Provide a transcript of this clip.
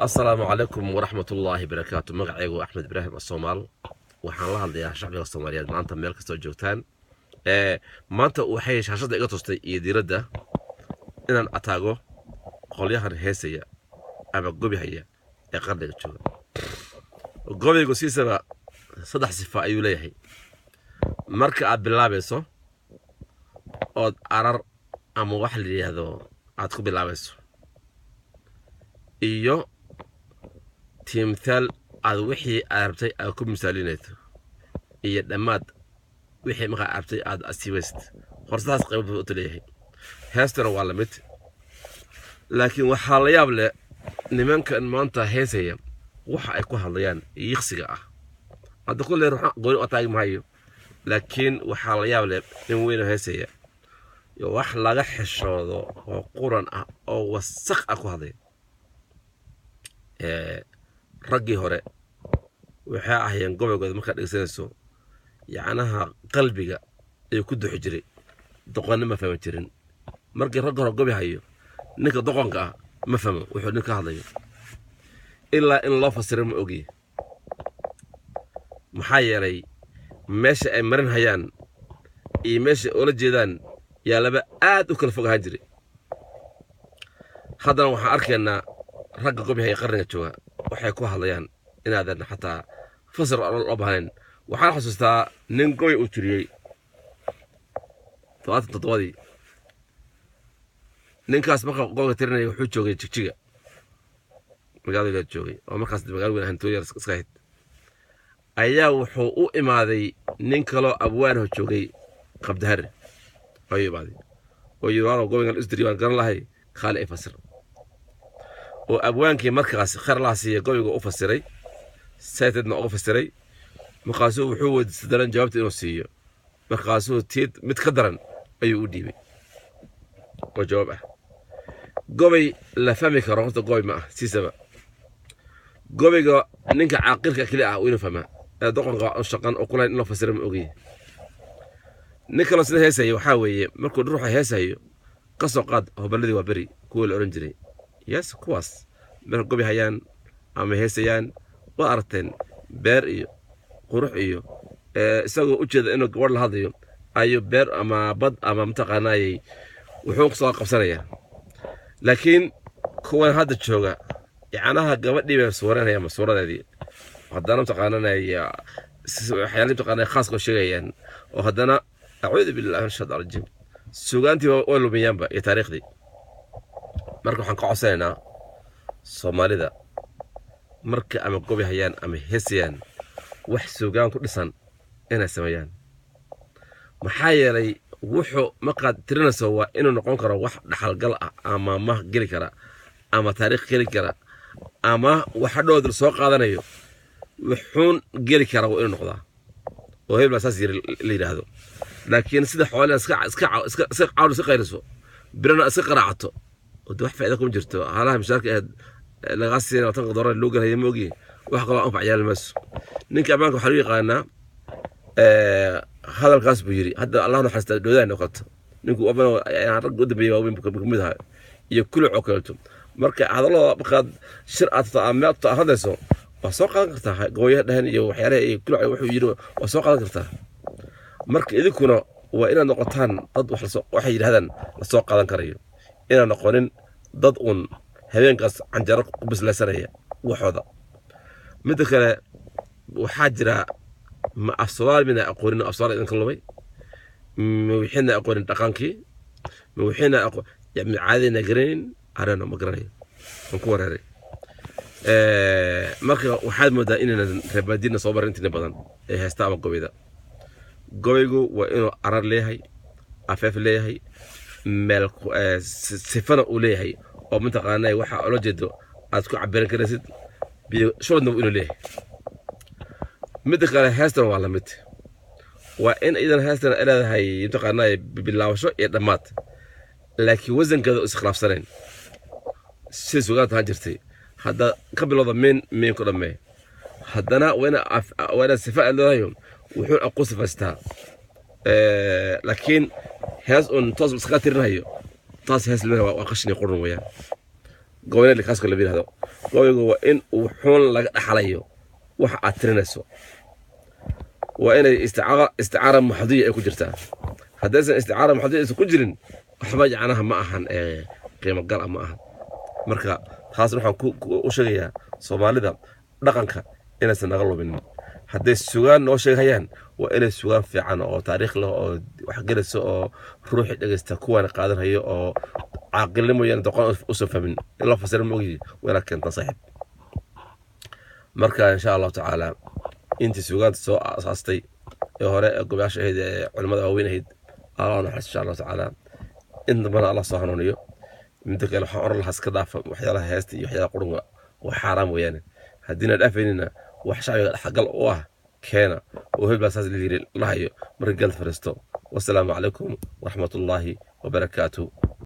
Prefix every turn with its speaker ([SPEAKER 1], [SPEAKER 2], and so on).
[SPEAKER 1] السلام عليكم ورحمة الله وبركاته. مقعيقو أحمد إبراهيم الصومال waxaan la hadlayaa shacbiga Soomaaliyeed maanta meel kasta oo joogtaan maanta waxay shaashada iga tustay iyo diiradda inaan ataago qolyahan heesaya ama gobihaya ee qarniga jooga gobigu siisaba saddex sifa ayuu leeyahay marka aad bilaabayso oo arar ama wax la yiraahdo aad ku bilaabayso iyo timthal aad wixii arabtay aad ku misaalinayso iyo dhamaad wixii marka arabtay aad asiibeyst qorsadaas qayb u leeyahay heestana waa la mid laakiin waxa la yaab leh nimankan maanta heesaya waxa ay ku hadlayaan yiqsiga ah hadda kulli ruux gooni oo taag maayo laakiin waxa la yaab leh in weyn heesaya iyo wax laga xishoodo oo quran ah oo wasakh ah ku hadlay ragii hore waxa ahayeen gobogooda marka dhigsanayso yacnaha qalbiga ay ku duxi jiray doqon ma fahmi jirin markii rag hore gobi hayo ninka doqonka ah ma fahmo wuxuu ninka hadlayo ilaa in loo fasiro ma ogi maxaa yeelay meesha ay marin hayaan iyo meesha oo la jeedaan yaa laba aad u kala fogahan jiray haddana waxaan arkaynaa ragga gobi haya qarniga jooga waxay ku hadlayaan inaadan xataa fasir loo baahnayn waxaan xasuustaa nin goy u jiriyey 77 ninkaas marka gobolka tirinaya wuxuu joogay jigjiga magaalada joogay oo markaas magaalo weyn hantooyar iska hid ayaa wuxuu u imaaday nin kale abwaan oo joogay qabdahar ayuu imaaday oo yiraahdo gobolka isdiriiban garan lahay khali ay fasir oo abwaankii markaas kharlaasiye gobolka u fasiray saytadna ugu fasiray markaasuu wuxuu weydiisaday jawaabta inuu siiyo markaasuu tiid mid ka daran ayuu u dhiibay oo jawaab ah gobay la fahmi karo horta goy ma ah siisaba gobiga ninka caaqilka kali ah inuu fahmaa doqonka oo shaqan oo kula in loo fasiro ma ogi ninka la sida heesayo waxa weeye markuu ruuxa heesayo ka soo qaad hobaladii waa bari kuwa la oran jiray yes kuwaas mar gobi hayaan ama heesayaan waa arteen beer iyo qurux iyo isagoo u jeeda inuu gobol la hadlayo ayu beer ama bad ama mtaqaanaayay wuxuu soo qabsanayaa laakiin kuwan hadda jooga yacnaha gabadhii bay suuranayaan masuuradeedii haddana mtaqaanaanaya waxyaalo mtaqaanay khaas oo sheegayaan oo haddana a'uudu billahi min shaytaani rajiim suugaantii waa lumiyaanba iyo taariikhdii marka waxaan ka codsanaynaa Soomaalida marka ama gobi hayaan ama heesayaan wax suugaan ku dhisan inay sameeyaan maxaa yeelay wuxuu maqaad tirinayso waa inuu noqon karo wax dhaxal gal ah ama ma geli kara ama taariikh geli kara ama wax dhood soo qaadanayo wuxuun geli kara waa inuu noqdaa oo hebel asaas la yiraahdo laakiin sida xoolaha iska caawdo si qayriso birana iska qaraacato oo wax faa'iido ku jirto halaha mishaarka laga siiyay watan qodoro loo galay moogi wax qaba anfac yaal mas ninka amaanka waxa uu yaqaanaa hadalkaas buu yiri hadda allah nu xasta doodaan noqoto ninku abana rag u dambeeyay waa weyn kamid ah iyo kullu cokalato marka hadalada baqad shir aad taamaad hadayso waa soo qaadan kartaa gooyaha dhahan iyo waxyaalaha ay kullu wuxuu yiri waa soo qaadan kartaa marka idinkuna waa inaad noqotaan dad waxay yiraahdaan la soo qaadan karayo inaan noqonin dad un habeenkaas canjaro ku bislaysanaya waxooda mid kale waxaa jira ma afsaal min aqoon afsaal in kalmay wixina aqoon dhaqankii wixina aqoon yani caadina gareyn arana ma garanay ku wareeray marka waxaad moodaa inaan reebadina soo barintina badan ee heesta ama gobida gobigu waa inuu arar leeyahay afaf leeyahay meel sifana u leeyahay oo mintaqaanay waxa loo jeedo aad ku cabiran karaysid biyo shoodna inuu leeyahay mid kale heestan waa la mid waa in idan heestan leedahay mintaqaanay bilaawasho iyo dhamaad laakiin wasankeedu is khilaafsaneen si suugaanta ha jirtay hadda ka bilowda min ku dhamee haddana waana sifa leedahay wuxuu aqoon fastaa laakiin hees on toos iska tirinayo taas hees leedahay waa qashni qurun weeyaan قوي اللي كاسك اللي بين هذا قوي هو إن وحون لك أحليه واحد أترنسو وإن استعارة محضية يكون جرتها هذا استعارة محضية يكون جرين حباج عنها ما أهان قيمة قلعة ما أهان مركا خاص نحن وشجيها صومالي ذا رقنك إن سنغلو من هذا السجان وشجيان وإن السجان في عنا أو تاريخ له أو وحجلس أو روح يستكون قادر هي أو عقل مو يعني تقول أسف من إلا فسر موجي ولكن تصحيح مركا إن شاء الله تعالى أنت سجان سو أساستي هراء قباش هيد علماء أوين هيد الله نحس إن شاء الله تعالى إن بنا الله صهرونيو من ذلك الحوار الله هسكدا وحيالها هاستي وحيالها قرنوا وحرام ويانا هدينا الأفيننا وحشاي حق الله كان وهي الأساس اللي الله مرجال فرستو والسلام عليكم ورحمة الله وبركاته.